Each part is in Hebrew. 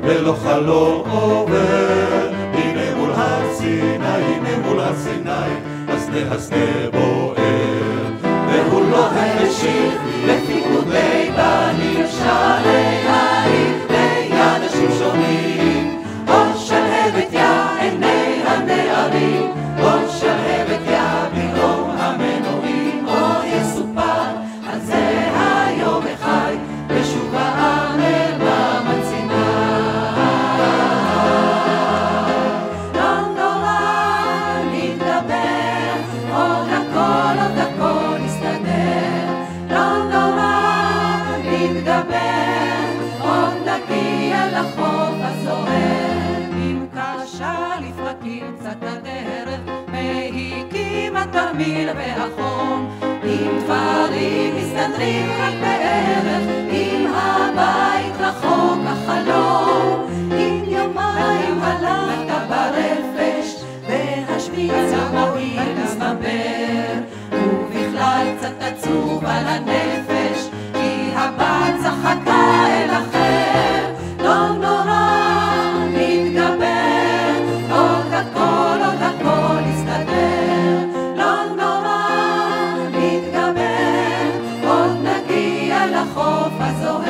ולא חלום עובר. הנה מול הר סיני, הנה מול הר סיני, השדה בוער. והוא לא המשיך לפיקודי בנים, שערי העיר ליד השמשונים. או שלהבת יא עיני הנערים, או שלהבת יא בירום המנועים. או יסופר על זה היום החי, ושוב העם אל מעמד סיני. לא נורא נתגבר, עוד הכל יסתדר. לא נורא נתגבר, עוד נגיע לחוף הזוהר. אם קשה לפרקים קצת הדרך, מהיקים התרמיל והחום. אם דברים מסתדרים רק בערך, אם הבית רחוק החלום. אם יומיים הלכת ברפש, והשמיץ המועיל מסתבר. ובכלל קצת עצוב על הנפש, כי הבת צחקה אל אחר. לא נורא נתגבר, עוד הכל יסתדר. לא נורא נתגבר, עוד נגיע לחוף הזוהר.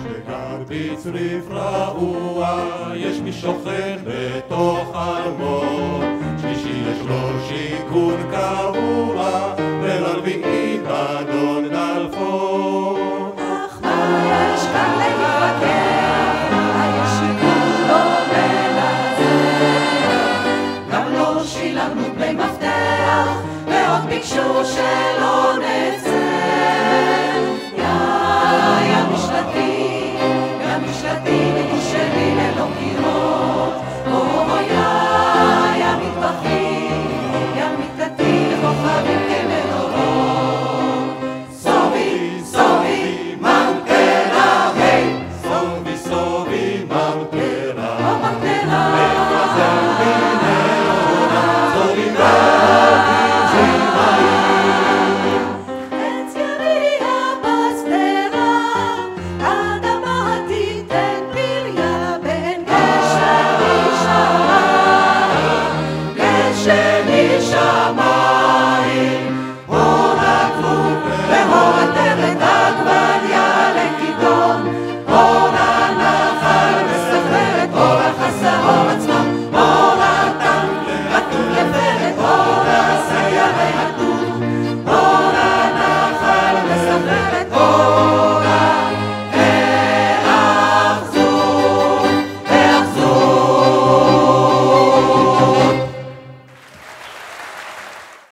שגר בצריף רעוע, יש מי שוכן בתוך ארמון. שלישי יש לו שיכון קבוע, ולרביעי אדון דלפון. אך מה יש כאן להתווכח? הישיבה לא מלזר. גם לא שילמנו דמי מפתח, ועוד ביקשו שלא